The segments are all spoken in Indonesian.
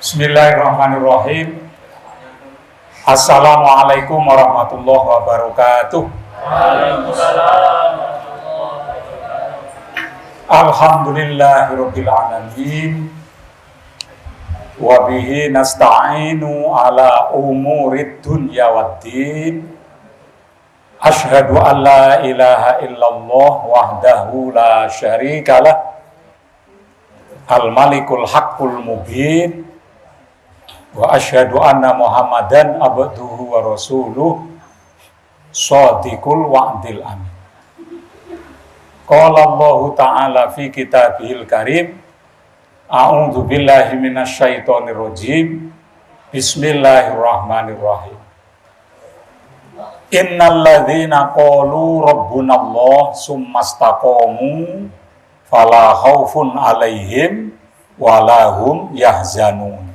Bismillahirrahmanirrahim. Assalamualaikum warahmatullahi wabarakatuh. Alhamdulillahirabbil alamin. Wa bihi nasta'inu ala umurid dunya waddin. Asyhadu an la ilaha illallah wahdahu la syarikalah. Al-Malikul Haqqul Mubin. Wa asyhadu anna Muhammadan abduhu wa rasuluh shadiqul wa'dil amin. Qala Allah Ta'ala fi kitabihil karim. A'udzu billahi minasyaitonir rajim. Bismillahirrahmanirrahim. Innal ladzina qalu rabbunallah summastaqamu fala khaufun 'alaihim wala hum yahzanun.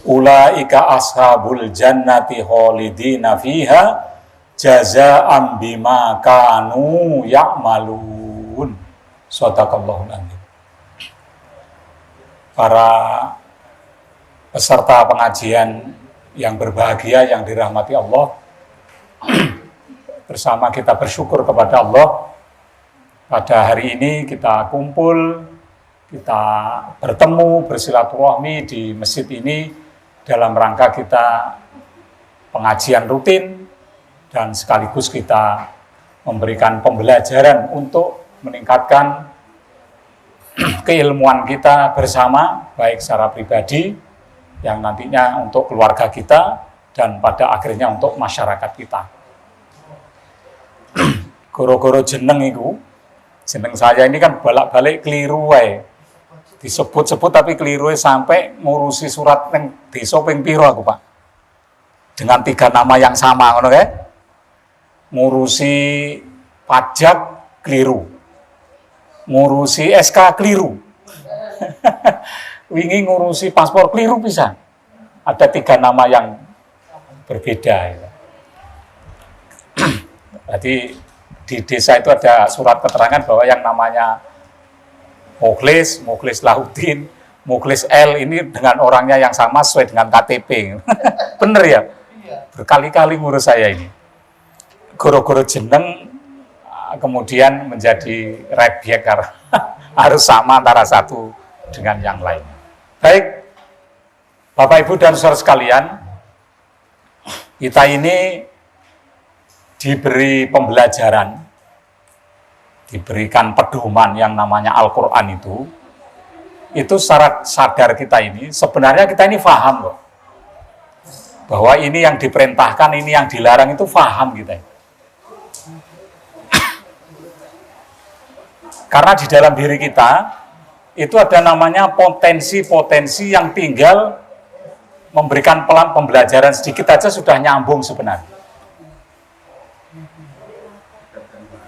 Ulaika ashabul jannati khalidina fiha jazaa'an bima kanu ya'malun. Shadaqallahul adzim. Para peserta pengajian yang berbahagia, yang dirahmati Allah, bersama kita bersyukur kepada Allah. Pada hari ini kita kumpul, kita bertemu, bersilaturahmi di masjid ini dalam rangka kita pengajian rutin dan sekaligus kita memberikan pembelajaran untuk meningkatkan keilmuan kita bersama, baik secara pribadi, yang nantinya untuk keluarga kita, dan pada akhirnya untuk masyarakat kita. Goro-goro jeneng itu, jeneng saya ini kan balak-balik keliru wae. Disebut-sebut tapi keliru sampai ngurusi surat neng desa ping piro aku, Pak. Dengan 3 nama yang sama, ngono kae. Ngurusi pajak keliru. Ngurusi SK keliru. Wingi ngurusi paspor keliru bisa. Ada 3 nama yang berbeda. Jadi di desa itu ada surat keterangan bahwa yang namanya Mukhlis Lahuddin, Mukhlis L ini dengan orangnya yang sama sesuai dengan KTP. Bener ya? Berkali-kali ngurus saya ini. Goro-goro jeneng kemudian menjadi rebek karena harus sama antara satu dengan yang lain. Baik, Bapak Ibu dan saudara sekalian, kita ini diberi pembelajaran, diberikan pedoman yang namanya Al-Quran itu secara sadar kita ini, sebenarnya kita ini paham loh, bahwa ini yang diperintahkan, ini yang dilarang itu paham kita. Karena di dalam diri kita, itu ada namanya potensi-potensi yang tinggal memberikan pembelajaran sedikit aja sudah nyambung sebenarnya.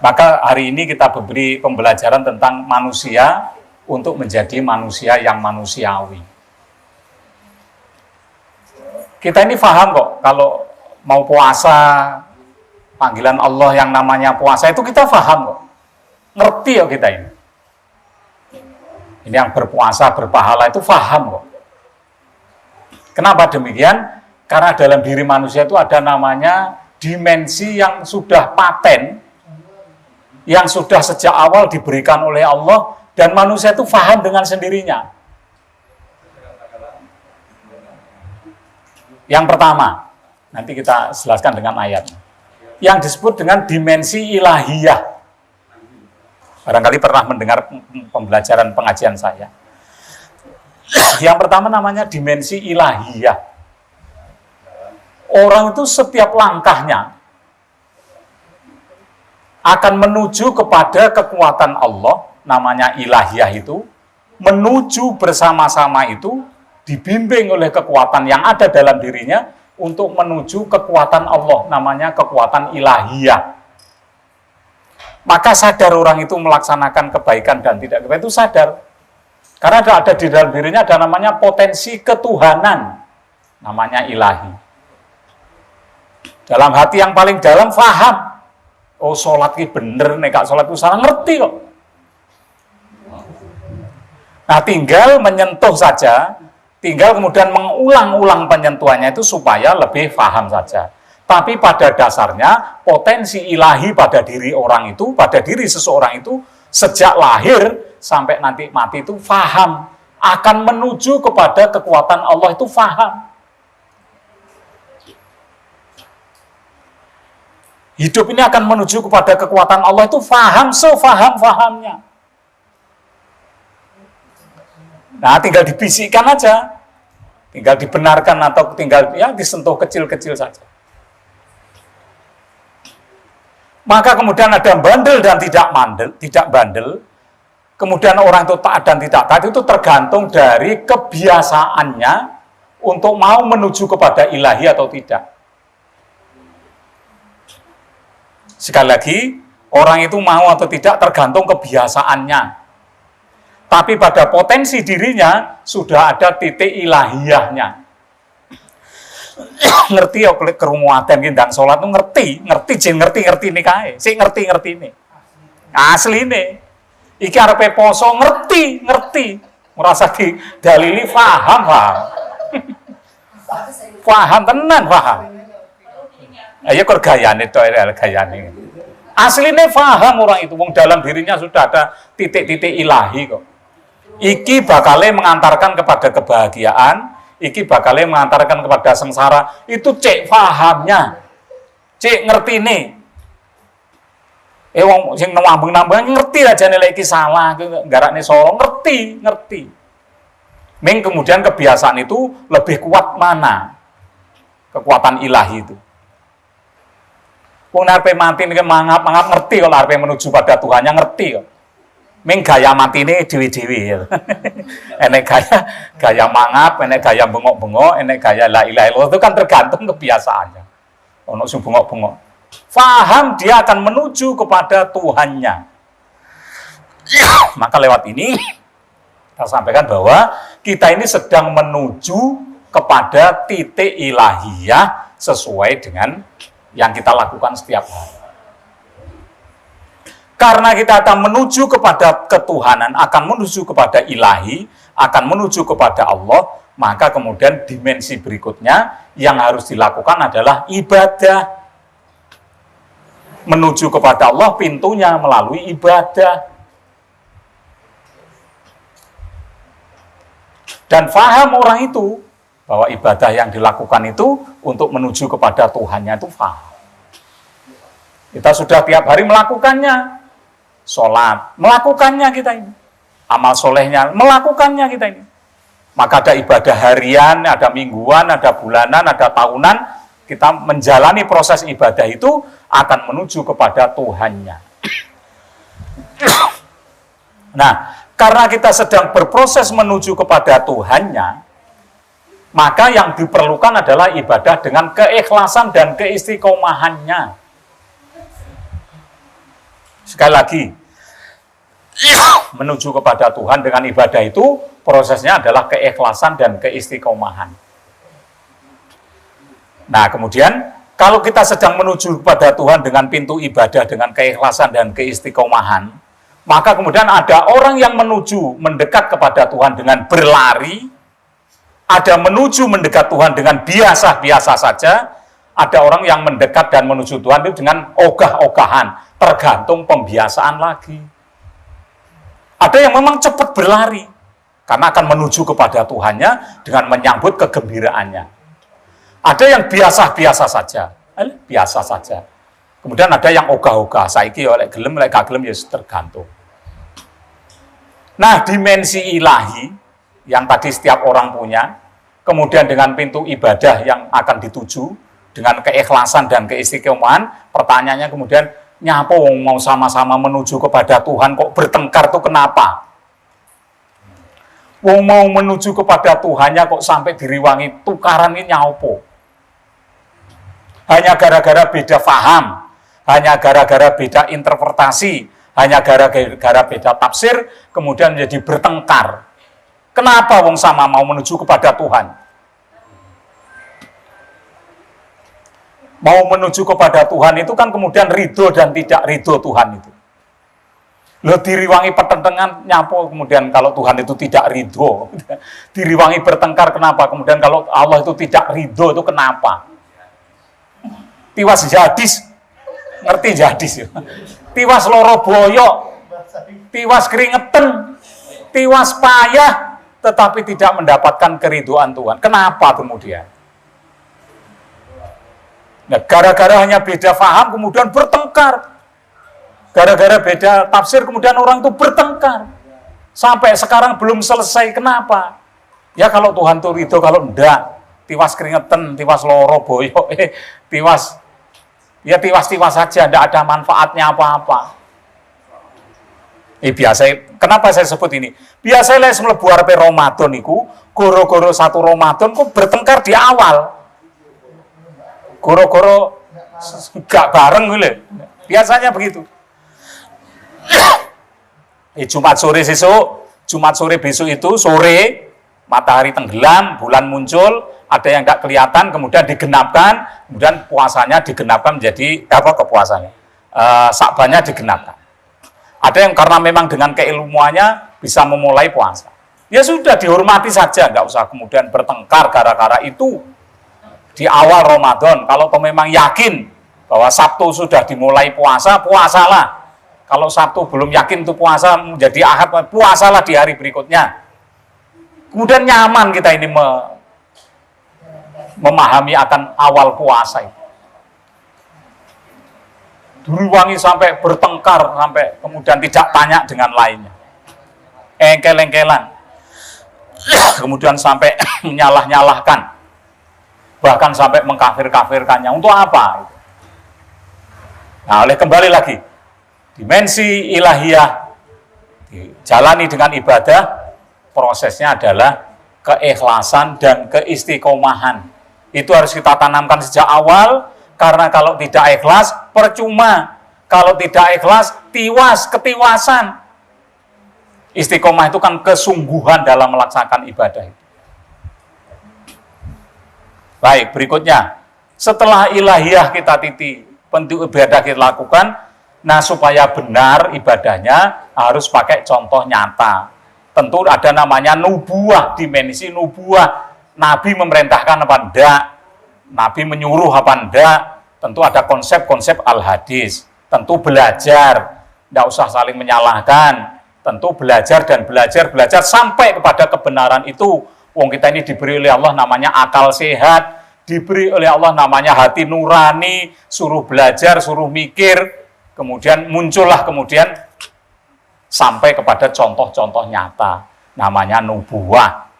Maka hari ini kita beri pembelajaran tentang manusia untuk menjadi manusia yang manusiawi. Kita ini paham kok, kalau mau puasa, panggilan Allah yang namanya puasa itu kita paham kok. Ngerti ya kita ini. Ini yang berpuasa, berpahala itu paham kok. Kenapa demikian? Karena dalam diri manusia itu ada namanya dimensi yang sudah paten, yang sudah sejak awal diberikan oleh Allah, dan manusia itu paham dengan sendirinya. Yang pertama, nanti kita jelaskan dengan ayat, yang disebut dengan dimensi ilahiyah. Barangkali pernah mendengar pembelajaran pengajian saya. Yang pertama namanya dimensi ilahiyah. Orang itu setiap langkahnya akan menuju kepada kekuatan Allah, namanya ilahiyah itu, menuju bersama-sama itu, dibimbing oleh kekuatan yang ada dalam dirinya, untuk menuju kekuatan Allah, namanya kekuatan ilahiyah. Maka sadar orang itu melaksanakan kebaikan dan tidak kebaikan itu sadar. Karena ada di dalam dirinya ada namanya potensi ketuhanan, namanya ilahi. Dalam hati yang paling dalam paham, oh sholat ini bener, nek gak sholat itu salah, ngerti kok. Nah, tinggal menyentuh saja, tinggal kemudian mengulang-ulang penyentuhannya itu supaya lebih paham saja. Tapi pada dasarnya potensi ilahi pada diri orang itu, pada diri seseorang itu sejak lahir sampai nanti mati itu paham, akan menuju kepada kekuatan Allah itu paham. Hidup ini akan menuju kepada kekuatan Allah itu paham, sefaham-fahamnya. Nah, tinggal dibisikkan aja, tinggal dibenarkan atau tinggal ya disentuh kecil-kecil saja. Maka kemudian ada bandel dan tidak bandel. Kemudian orang itu taat dan tidak taat itu tergantung dari kebiasaannya untuk mau menuju kepada ilahi atau tidak. Sekali lagi, orang itu mau atau tidak tergantung kebiasaannya. Tapi pada potensi dirinya sudah ada titik ilahiyahnya. Ngerti ya kerungu aten gendang sholat itu ngerti ini kae. Si ngerti ini. Asli ini. Iki arepe poso ngerti. Merasa di dalili paham. Paham tenan paham. Ayo kok gayane to gayane. Asline paham orang itu, wong dalam dirinya sudah ada titik-titik ilahi kok. Iki bakale mengantarkan kepada kebahagiaan, iki bakale mengantarkan kepada sengsara. Itu cek pahamnya. Cek ngertine. Wong sing nambang-nambang ngerti aja nilai iki salah, garakne solo ngerti. Ming kemudian kebiasaan itu lebih kuat mana? Kekuatan ilahi itu. Wong arepe mati niki mangap ngerti kalau arepe menuju pada Tuhannya ngerti kok. Ming gaya matine dewi-dewi. Enek gaya mangap, enek gaya bengok-bengok, enek gaya la ilaha illallah itu kan tergantung kebiasaannya. Ono sing bengok-bengok. Faham dia akan menuju kepada Tuhannya. Maka lewat ini kita sampaikan bahwa kita ini sedang menuju kepada titik ilahiyah sesuai dengan yang kita lakukan setiap hari. Karena kita akan menuju kepada ketuhanan, akan menuju kepada ilahi, akan menuju kepada Allah, maka kemudian dimensi berikutnya yang harus dilakukan adalah ibadah. Menuju kepada Allah pintunya melalui ibadah. Dan faham orang itu bahwa ibadah yang dilakukan itu untuk menuju kepada Tuhannya itu faham. Kita sudah tiap hari melakukannya. Sholat, melakukannya kita ini. Amal solehnya, melakukannya kita ini. Maka ada ibadah harian, ada mingguan, ada bulanan, ada tahunan. Kita menjalani proses ibadah itu akan menuju kepada Tuhannya. Nah, karena kita sedang berproses menuju kepada Tuhannya, maka yang diperlukan adalah ibadah dengan keikhlasan dan keistiqomahannya. Sekali lagi, menuju kepada Tuhan dengan ibadah itu, prosesnya adalah keikhlasan dan keistiqomahan. Nah, kemudian, kalau kita sedang menuju kepada Tuhan dengan pintu ibadah, dengan keikhlasan dan keistiqomahan, maka kemudian ada orang yang menuju mendekat kepada Tuhan dengan berlari, ada menuju mendekat Tuhan dengan biasa-biasa saja, ada orang yang mendekat dan menuju Tuhan itu dengan ogah-ogahan, tergantung pembiasaan lagi. Ada yang memang cepat berlari, karena akan menuju kepada Tuhannya dengan menyambut kegembiraannya. Ada yang biasa-biasa saja, biasa saja. Kemudian ada yang ogah-ogah, saiki oleh gelem, oleh kagelem ya tergantung. Nah, dimensi ilahi yang tadi setiap orang punya, kemudian dengan pintu ibadah yang akan dituju, dengan keikhlasan dan keistiqomahan, pertanyaannya kemudian, nyapa mau sama-sama menuju kepada Tuhan kok bertengkar tuh kenapa? Wong mau menuju kepada Tuhannya kok sampai diriwangi tukaran ini nyapa? Hanya gara-gara beda faham, hanya gara-gara beda interpretasi, hanya gara-gara beda tafsir, kemudian menjadi bertengkar. Kenapa wong sama mau menuju kepada Tuhan? Mau menuju kepada Tuhan itu kan kemudian ridho dan tidak ridho Tuhan itu. Lo diriwangi pertentangan nyapo, kemudian kalau Tuhan itu tidak ridho, diriwangi bertengkar kenapa? Kemudian kalau Allah itu tidak ridho itu kenapa? Tiwas jadis, ngerti jadis ya? Tiwas loro boyok, tiwas keringetan, tiwas payah, tetapi tidak mendapatkan keridhaan Tuhan. Kenapa kemudian? Nah, gara-gara hanya beda faham kemudian bertengkar. Gara-gara beda tafsir kemudian orang itu bertengkar. Sampai sekarang belum selesai. Kenapa? Ya kalau Tuhan itu ridho, kalau enggak, tiwas keringetan, tiwas loro boyok, tiwas saja, enggak ada manfaatnya apa-apa. Biasa, kenapa saya sebut ini? Biasanya mlebu arepe Ramadan niku, goro-goro satu Ramadan kok bertengkar di awal. Goro-goro gak bareng gitu. Biasanya begitu. Jumat sore besok itu sore matahari tenggelam, bulan muncul, ada yang nggak kelihatan, kemudian digenapkan, kemudian puasanya digenapkan menjadi kepuasannya, sakbannya digenapkan. Ada yang karena memang dengan keilmuannya bisa memulai puasa. Ya sudah dihormati saja, nggak usah kemudian bertengkar gara-gara itu di awal Ramadan. Kalau memang yakin bahwa Sabtu sudah dimulai puasa, puasalah. Kalau Sabtu belum yakin itu puasa menjadi Ahad, puasalah di hari berikutnya. Kemudian nyaman kita ini memahami akan awal puasa itu. Diriwangi sampai bertengkar, sampai kemudian tidak tanya dengan lainnya. Engkel-engkelan. Kemudian sampai menyalah-nyalahkan. Bahkan sampai mengkafir-kafirkannya. Untuk apa? Nah, kembali lagi. Dimensi ilahiyah dijalani dengan ibadah, prosesnya adalah keikhlasan dan keistiqomahan. Itu harus kita tanamkan sejak awal, karena kalau tidak ikhlas, percuma. Kalau tidak ikhlas, ketiwasan. Istiqomah itu kan kesungguhan dalam melaksanakan ibadah itu. Baik, berikutnya. Setelah ilahiyah kita bentuk ibadah kita lakukan, nah, supaya benar ibadahnya harus pakai contoh nyata. Tentu ada namanya nubuah, dimensi nubuah. Nabi memerintahkan apa enggak? Nabi menyuruh apa enggak? Tentu ada konsep-konsep al-hadis. Tentu belajar, enggak usah saling menyalahkan. Tentu belajar dan belajar sampai kepada kebenaran itu. Wong kita ini diberi oleh Allah namanya akal sehat, diberi oleh Allah namanya hati nurani, suruh belajar, suruh mikir. Kemudian muncullah sampai kepada contoh-contoh nyata, namanya nubuah.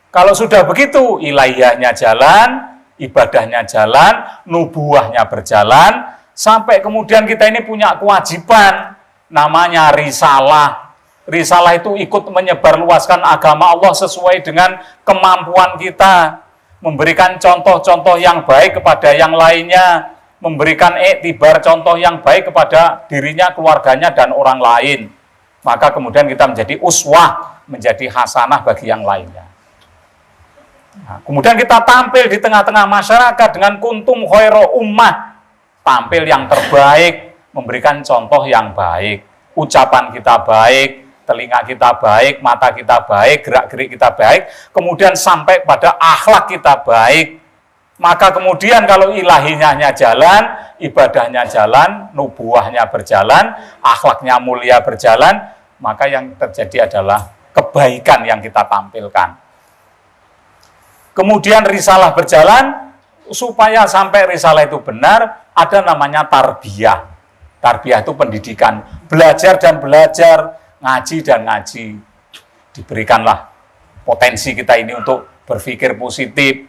Kalau sudah begitu, ilahiyahnya jalan, ibadahnya jalan, nubuahnya berjalan, sampai kemudian kita ini punya kewajiban, namanya risalah. Risalah itu ikut menyebarluaskan agama Allah sesuai dengan kemampuan kita, memberikan contoh-contoh yang baik kepada yang lainnya, memberikan iktibar contoh yang baik kepada dirinya, keluarganya, dan orang lain. Maka kemudian kita menjadi uswah, menjadi hasanah bagi yang lainnya. Nah, kemudian kita tampil di tengah-tengah masyarakat dengan kuntum khairu ummah, tampil yang terbaik, memberikan contoh yang baik, ucapan kita baik, telinga kita baik, mata kita baik, gerak-gerik kita baik, kemudian sampai pada akhlak kita baik. Maka kemudian kalau ilahinya jalan, ibadahnya jalan, nubuahnya berjalan, akhlaknya mulia berjalan, maka yang terjadi adalah kebaikan yang kita tampilkan. Kemudian risalah berjalan, supaya sampai risalah itu benar, ada namanya tarbiyah. Tarbiyah itu pendidikan, belajar dan belajar, ngaji dan ngaji. Diberikanlah potensi kita ini untuk berpikir positif,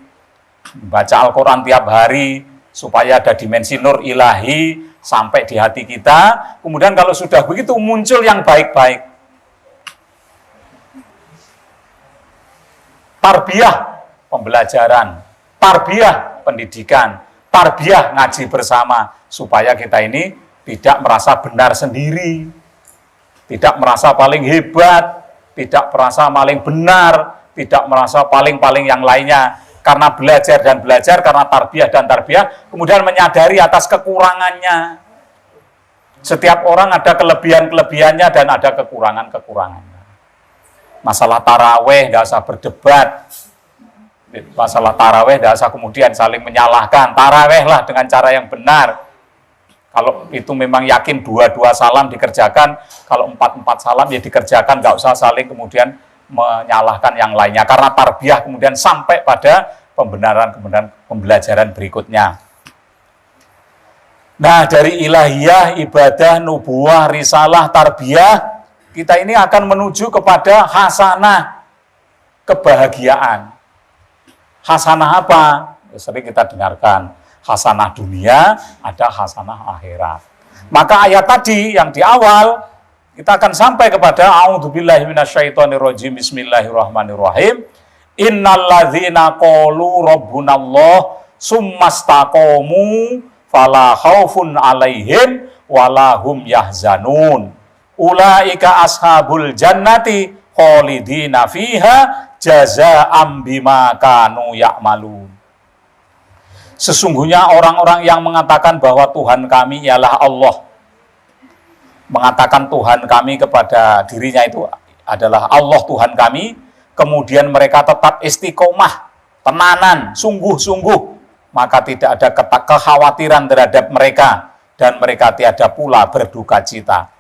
baca Al-Quran tiap hari, supaya ada dimensi nur ilahi sampai di hati kita. Kemudian kalau sudah begitu muncul yang baik-baik. Tarbiyah pembelajaran, tarbiyah pendidikan, tarbiyah ngaji bersama, supaya kita ini tidak merasa benar sendiri, tidak merasa paling hebat, tidak merasa paling benar, tidak merasa paling-paling yang lainnya. Karena belajar dan belajar, karena tarbiyah dan tarbiyah, kemudian menyadari atas kekurangannya. Setiap orang ada kelebihan-kelebihannya dan ada kekurangan-kekurangannya. Masalah taraweh tidak usah berdebat. Masalah taraweh tidak usah kemudian saling menyalahkan. Tarawehlah dengan cara yang benar. Kalau itu memang yakin dua-dua salam dikerjakan, kalau empat-empat salam ya dikerjakan, nggak usah saling kemudian menyalahkan yang lainnya. Karena tarbiyah kemudian sampai pada pembenaran-pembenaran pembelajaran berikutnya. Nah, dari ilahiyah, ibadah, nubuwah, risalah, tarbiyah, kita ini akan menuju kepada hasanah kebahagiaan. Hasanah apa? Sering kita dengarkan, hasanah dunia, ada hasanah akhirat. Maka ayat tadi yang di awal, kita akan sampai kepada a'udzubillahi minasyaitonirrajim, bismillahirrahmanirrahim. Innalladzina qalu rabbunallah summastaqamu fala khaufun alaihim walahum yahzanun. Ulaika ashabul jannati khalidina fiha jazaa'am bima kanu ya'malun. Sesungguhnya orang-orang yang mengatakan bahwa Tuhan kami ialah Allah, mengatakan Tuhan kami kepada dirinya itu adalah Allah Tuhan kami, kemudian mereka tetap istiqomah, tenanan, sungguh-sungguh, maka tidak ada kekhawatiran terhadap mereka, dan mereka tiada pula berduka cita.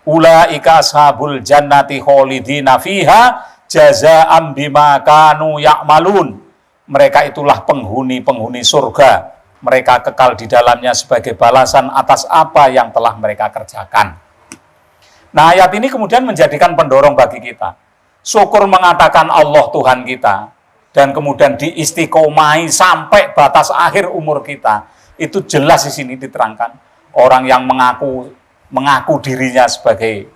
Ulaika ashabul jannati khalidina fiha jazaa'am bima kanu ya'malun. Mereka itulah penghuni-penghuni surga. Mereka kekal di dalamnya sebagai balasan atas apa yang telah mereka kerjakan. Nah, ayat ini kemudian menjadikan pendorong bagi kita. Syukur mengatakan Allah Tuhan kita, dan kemudian diistiqomahi sampai batas akhir umur kita. Itu jelas di sini diterangkan. Orang yang mengaku dirinya sebagai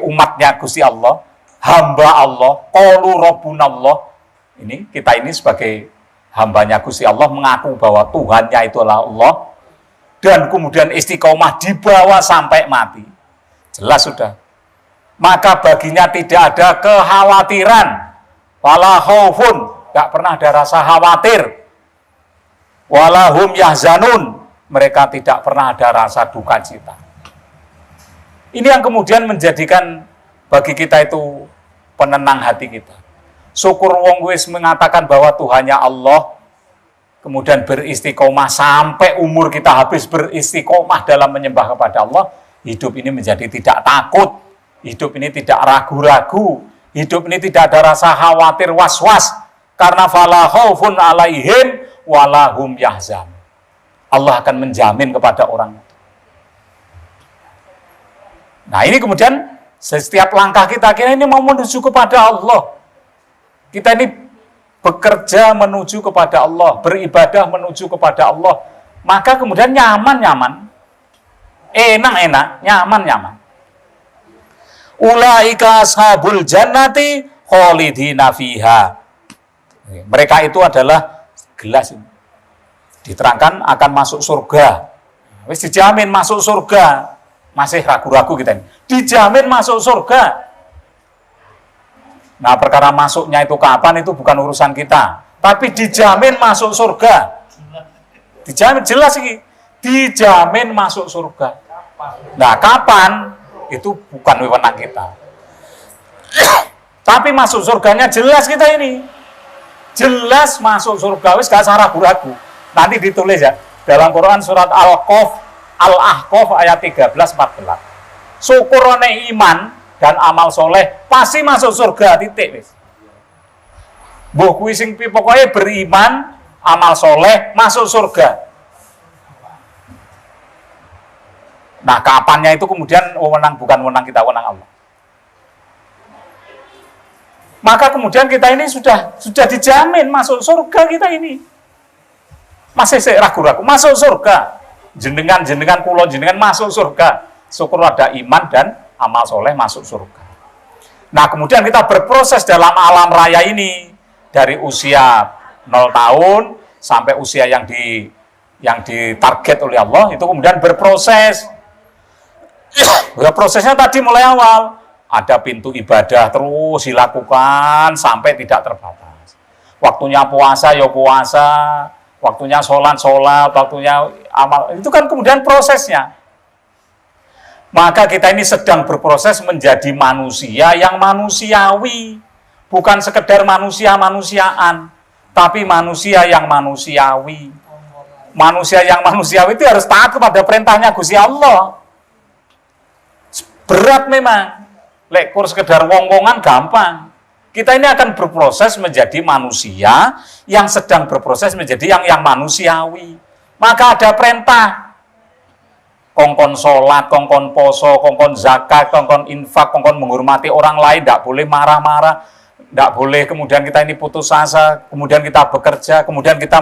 umatnya Gusti Allah, hamba Allah, qalu rabbunallah. Ini kita ini sebagai hambanya Gusti Allah mengaku bahwa Tuhannya itu adalah Allah, dan kemudian istiqomah dibawa sampai mati. Jelas sudah. Maka baginya tidak ada kekhawatiran. Wala khaufun, gak pernah ada rasa khawatir. Walahum yahzanun, mereka tidak pernah ada rasa duka cita. Ini yang kemudian menjadikan bagi kita itu penenang hati kita. Syukur wong wis mengatakan bahwa Tuhannya Allah, kemudian beristiqomah sampai umur kita habis beristiqomah dalam menyembah kepada Allah, hidup ini menjadi tidak takut, hidup ini tidak ragu-ragu, hidup ini tidak ada rasa khawatir, was-was, karena fala khaufun alaihim walahum yahzan. Allah akan menjamin kepada orang itu. Nah, ini kemudian setiap langkah kita ini mau menuju kepada Allah. Kita ini bekerja menuju kepada Allah, beribadah menuju kepada Allah. Maka kemudian nyaman-nyaman, enak-enak, nyaman-nyaman. Ulaika ashabul jannati khalidina fiha. Mereka itu adalah gelas ini. Diterangkan akan masuk surga. Wis dijamin masuk surga. Masih ragu-ragu kita ini. Dijamin masuk surga. Nah, perkara masuknya itu kapan itu bukan urusan kita. Tapi dijamin masuk surga. Dijamin, jelas ini. Dijamin masuk surga. Nah, kapan? Itu bukan wewenang kita. Tapi masuk surganya jelas kita ini. Jelas masuk surga. Wis gak usah ragu-ragu. Nanti ditulis ya. Dalam Quran surat Al-Ahqaf ayat 13-14. Syukurane iman dan amal soleh pasti masuk surga, titik wis. Mbah kuwi sing pokoknya beriman, amal soleh masuk surga. Nah, kapannya itu kemudian wewenang, bukan wewenang kita, wewenang Allah. Maka kemudian kita ini sudah dijamin masuk surga kita ini. Masih ragu-ragu, masuk surga. Jenengan kula jenengan masuk surga. Syukur ada iman dan amal soleh masuk surga. Nah, kemudian kita berproses dalam alam raya ini dari usia 0 tahun sampai usia yang ditarget oleh Allah, itu kemudian berproses. Ya, prosesnya tadi mulai awal ada pintu ibadah terus dilakukan sampai tidak terbatas. Waktunya puasa ya puasa, waktunya sholat, waktunya amal. Itu kan kemudian prosesnya. Maka kita ini sedang berproses menjadi manusia yang manusiawi. Bukan sekedar manusia-manusiaan, tapi manusia yang manusiawi. Manusia yang manusiawi itu harus taat kepada perintahnya Gusti Allah. Berat memang. Lek kur sekedar wong-wongan gampang. Kita ini akan berproses menjadi manusia yang sedang berproses menjadi yang manusiawi. Maka ada perintah. Kongkon sholat, kongkon poso, kongkon zakat, kongkon infak, kongkon menghormati orang lain, tidak boleh marah-marah, tidak boleh kemudian kita ini putus asa, kemudian kita bekerja, kemudian kita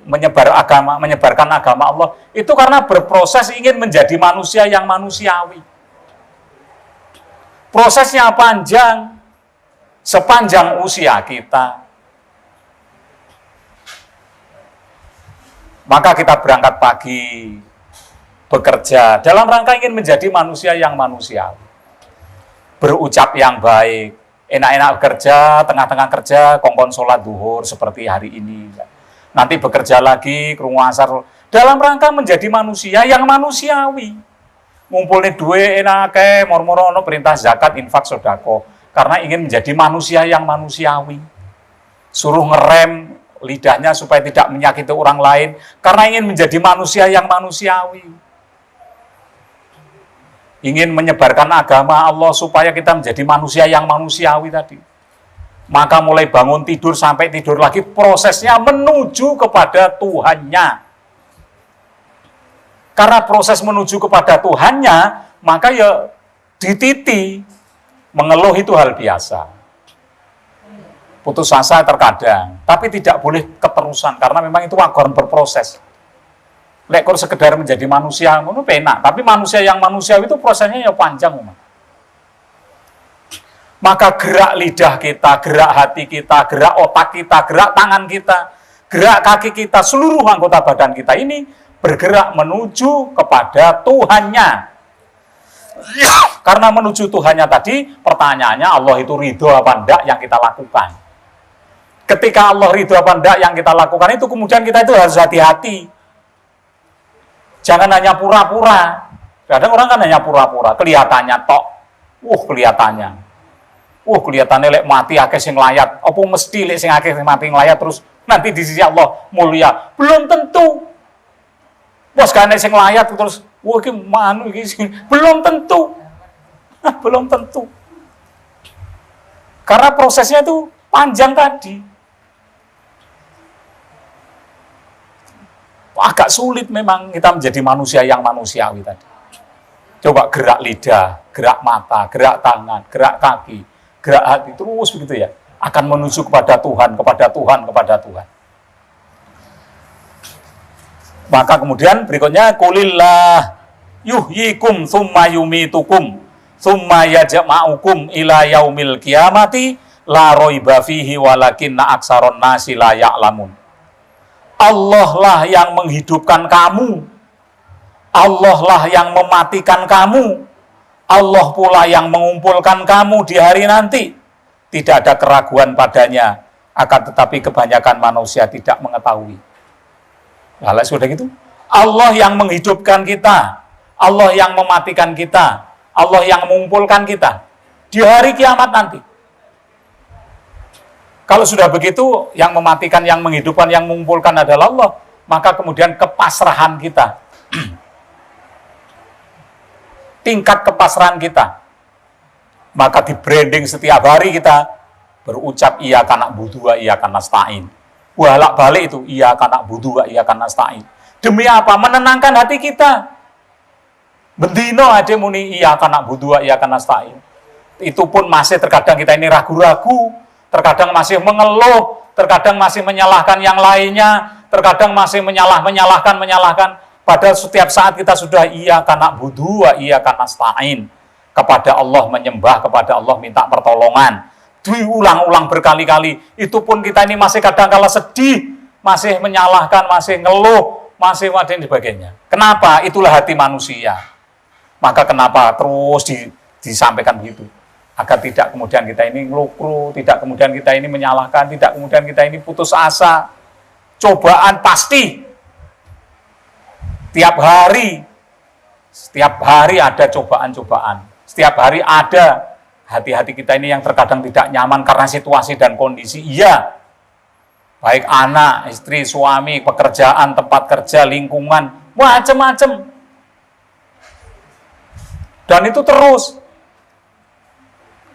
menyebarkan agama Allah. Itu karena berproses ingin menjadi manusia yang manusiawi. Prosesnya panjang, sepanjang usia kita. Maka kita berangkat pagi, bekerja, dalam rangka ingin menjadi manusia yang manusiawi. Berucap yang baik, enak-enak kerja, tengah-tengah kerja, kongkon sholat duhur seperti hari ini. Nanti bekerja lagi, krungu asar, dalam rangka menjadi manusia yang manusiawi. Ngumpulin duit enak, mor-moro perintah zakat, infak, sodako. Karena ingin menjadi manusia yang manusiawi. Suruh ngerem lidahnya supaya tidak menyakiti orang lain. Karena ingin menjadi manusia yang manusiawi. Ingin menyebarkan agama Allah supaya kita menjadi manusia yang manusiawi tadi. Maka mulai bangun tidur sampai tidur lagi, prosesnya menuju kepada Tuhannya. Karena proses menuju kepada Tuhannya, maka ya dititi. Mengeluh itu hal biasa. Putus asa terkadang, tapi tidak boleh keterusan, karena memang itu wajar berproses. Lek kalau sekedar menjadi manusia, itu penak. Tapi manusia yang manusiawi itu prosesnya ya panjang. Maka gerak lidah kita, gerak hati kita, gerak otak kita, gerak tangan kita, gerak kaki kita, seluruh anggota badan kita ini bergerak menuju kepada Tuhannya. Karena menuju Tuhannya tadi, pertanyaannya Allah itu ridho apa enggak yang kita lakukan. Ketika Allah ridho apa enggak yang kita lakukan itu, kemudian kita itu harus hati-hati. Jangan hanya pura-pura. Kadang orang kan hanya pura-pura, kelihatannya tok. Kelihatannya lek mati akeh sing layat. Apa mesti lek sing akeh sing mati nglayat terus nanti di sisi Allah mulia? Belum tentu. Bos kan sing layat terus iki manu iki belum tentu. Belum tentu. Karena prosesnya itu panjang tadi. Agak sulit memang kita menjadi manusia yang manusiawi tadi. Coba gerak lidah, gerak mata, gerak tangan, gerak kaki, gerak hati, terus begitu ya. Akan menuju kepada Tuhan, kepada Tuhan, kepada Tuhan. Maka kemudian berikutnya, kulillah yuhyikum thumma yumitukum thumma yajma'ukum ila yaumil qiyamati la raiba fihi walakinna aksaron nasi la ya'lamun. Allah lah yang menghidupkan kamu. Allah lah yang mematikan kamu. Allah pula yang mengumpulkan kamu di hari nanti. Tidak ada keraguan padanya. Akan tetapi kebanyakan manusia tidak mengetahui. Nah, sudah gitu. Allah yang menghidupkan kita. Allah yang mematikan kita. Allah yang mengumpulkan kita. Di hari kiamat nanti. Kalau sudah begitu, yang mematikan, yang menghidupkan, yang mengumpulkan adalah Allah, maka kemudian kepasrahan kita, tingkat kepasrahan kita, maka di branding setiap hari kita berucap iya kana budu wa iya kana nasta'in. Walak balik itu iya kana budu wa iya kana nasta'in. Demi apa? Menenangkan hati kita. Bendino ade muni iya kana budu wa iya kana nasta'in. Itu pun masih terkadang kita ini ragu-ragu. Terkadang masih mengeluh, terkadang masih menyalahkan yang lainnya, terkadang masih menyalahkan. Padahal setiap saat kita sudah iya kana budu wa iya kana nasta'in. Kepada Allah menyembah, kepada Allah minta pertolongan. Diulang-ulang berkali-kali. Itu pun kita ini masih kadang-kala sedih, masih menyalahkan, masih ngeluh, masih dan sebagainya. Kenapa? Itulah hati manusia. Maka kenapa terus disampaikan begitu? Agar tidak kemudian kita ini ngelukru, tidak kemudian kita ini menyalahkan, tidak kemudian kita ini putus asa. Cobaan pasti. Tiap hari Setiap hari ada cobaan-cobaan. Setiap hari ada hati-hati kita ini yang terkadang tidak nyaman karena situasi dan kondisi. Iya. Baik anak, istri, suami, pekerjaan, tempat kerja, lingkungan, macam-macam. Dan itu terus.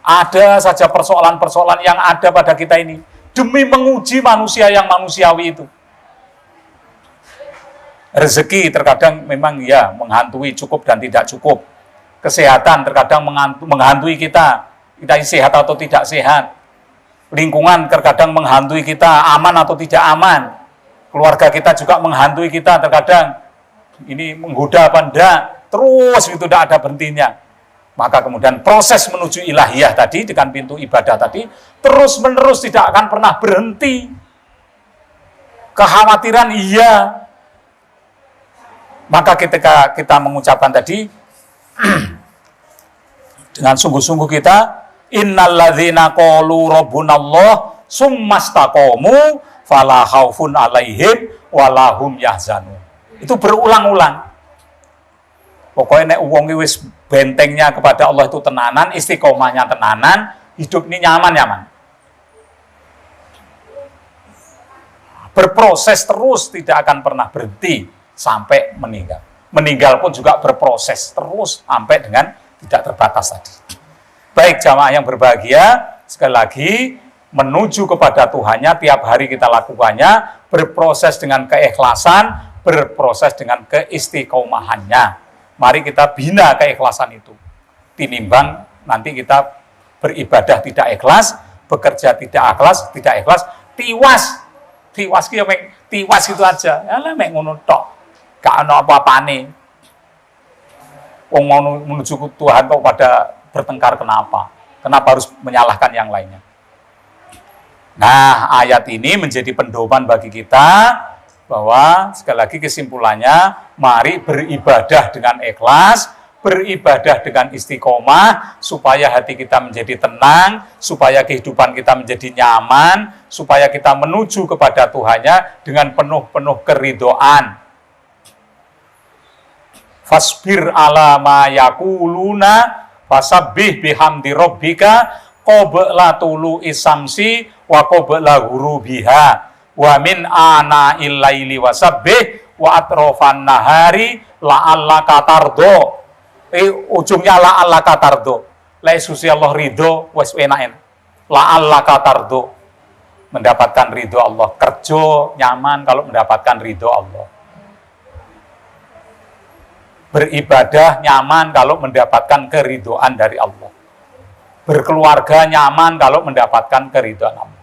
Ada saja persoalan-persoalan yang ada pada kita ini. Demi menguji manusia yang manusiawi itu. Rezeki terkadang memang ya menghantui cukup dan tidak cukup. Kesehatan terkadang menghantui kita ini sehat atau tidak sehat. Lingkungan terkadang menghantui kita aman atau tidak aman. Keluarga kita juga menghantui kita terkadang ini menggoda apa enggak. Terus itu tidak ada berhentinya. Maka kemudian proses menuju ilahiyah tadi dengan pintu ibadah tadi terus menerus tidak akan pernah berhenti. Kekhawatiran iya. Maka ketika kita mengucapkan tadi dengan sungguh-sungguh kita innalladzina qalu rabbunallah summastaqamu fala khaufun alaihim wala hum yahzanun. Itu berulang-ulang. Pokoknya nek wong wis bentengnya kepada Allah itu tenanan, istiqomahnya tenanan, hidup ini nyaman-nyaman. Berproses terus tidak akan pernah berhenti sampai meninggal. Meninggal pun juga berproses terus sampai dengan tidak terbatas tadi. Baik jamaah yang berbahagia, sekali lagi menuju kepada Tuhannya tiap hari kita lakukannya, berproses dengan keikhlasan, berproses dengan keistiqomahannya. Mari kita bina keikhlasan itu. Tinimbang nanti kita beribadah tidak ikhlas, bekerja tidak ikhlas, tiwas ki tiwas itu aja. Ya lah mek ngono tok. Gak ana apa-apane. Wong mau menuju ke Tuhan kok pada bertengkar kenapa? Kenapa harus menyalahkan yang lainnya? Nah, ayat ini menjadi pedoman bagi kita bahwa sekali lagi kesimpulannya, mari beribadah dengan ikhlas, beribadah dengan istiqomah, supaya hati kita menjadi tenang, supaya kehidupan kita menjadi nyaman, supaya kita menuju kepada Tuhannya dengan penuh-penuh keridhaan. Fasbir ala ma yakuluna fasabbih bihamdi rabbika qabla tulu'i samsi wa qabla ghurubiha wa min ana illaili wasabbih wa atrofan nahari la'allaka tardo. Ujungnya la'allaka tardo. La susi Allah ridho wis enak-enak. La'allaka tardo. Mendapatkan ridho Allah. Kerja nyaman kalau mendapatkan ridho Allah. Beribadah nyaman kalau mendapatkan keridhaan dari Allah. Berkeluarga nyaman kalau mendapatkan keridhaan Allah.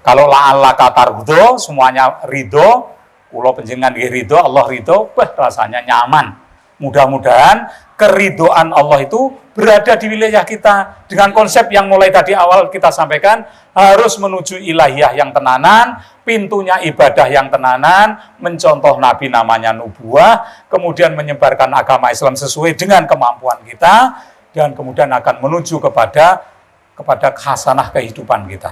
Kalau la'allaka tardo, semuanya ridho, kula panjenengan nggih ridho, Allah ridho, rasanya nyaman. Mudah-mudahan keridhaan Allah itu berada di wilayah kita dengan konsep yang mulai tadi awal kita sampaikan, harus menuju ilahiyah yang tenanan, pintunya ibadah yang tenanan, mencontoh Nabi namanya nubuah, kemudian menyebarkan agama Islam sesuai dengan kemampuan kita, dan kemudian akan menuju kepada khasanah kehidupan kita.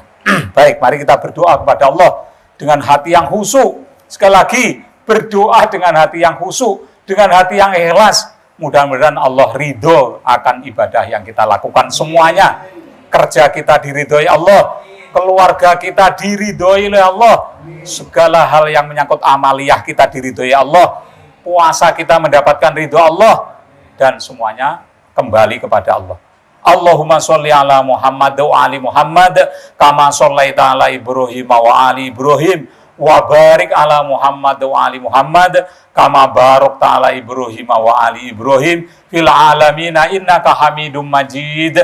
Baik, mari kita berdoa kepada Allah dengan hati yang khusyuk. Sekali lagi, berdoa dengan hati yang khusyuk, dengan hati yang ikhlas. Mudah-mudahan Allah ridho akan ibadah yang kita lakukan semuanya. Kerja kita diridhoi Allah, keluarga kita diridhoi oleh Allah, segala hal yang menyangkut amaliyah kita diridhoi Allah, puasa kita mendapatkan ridho Allah, dan semuanya kembali kepada Allah. Allahumma sholli ala Muhammad wa ali Muhammad kama shollaita ala Ibrahim wa ali Ibrahim wa barik ala Muhammad wa ali Muhammad kama barakta ala Ibrahim wa ali Ibrahim fil alamina innaka Hamidum Majid.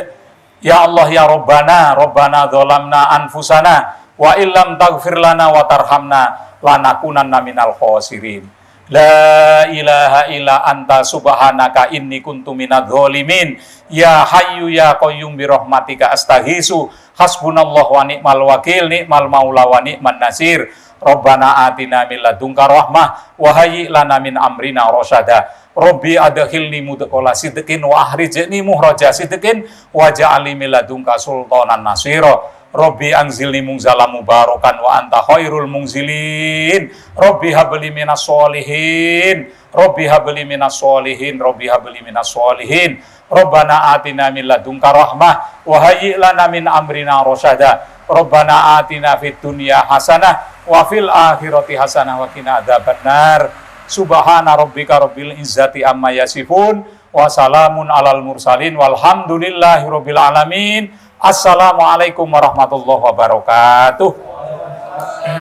Ya Allah ya Rabbana dzalamna anfusana wa illam taghfir lana wa tarhamna lanakunanna minal khosirin. La ilaha illa anta subhanaka inni kuntu minadz zalimin. Ya Hayyu ya Qayyum bi rahmatika astaghisu. Hasbunallah wa ni'mal wakil, ni'mal maula wa ni'man nasir. Rabbana atina min ladunka rahmah wa hayyi lana min amrina rasyada. Rabbi adkhilni mudkhala sidqin wa akhrijni mukhraja sidqin wa ja'alni min ladunka sultanan nasira. Rabbi anzilni munzalan mubarakan wa anta khairul munzilin. Rabbi habli minas sholihin. Rabbi habli minas sholihin. Rabbi habli minas sholihin. Rabbana atina min ladunka rahmah wa hayyi lana min amrina rasyada. Rabbana atina fid dunya hasanah wa fil akhirati hasanah wa qina adzabannar. Subhana rabbika rabbil izzati amma yasifun wa salamun alal mursalin walhamdulillahi rabbil alamin. Assalamualaikum warahmatullahi wabarakatuh.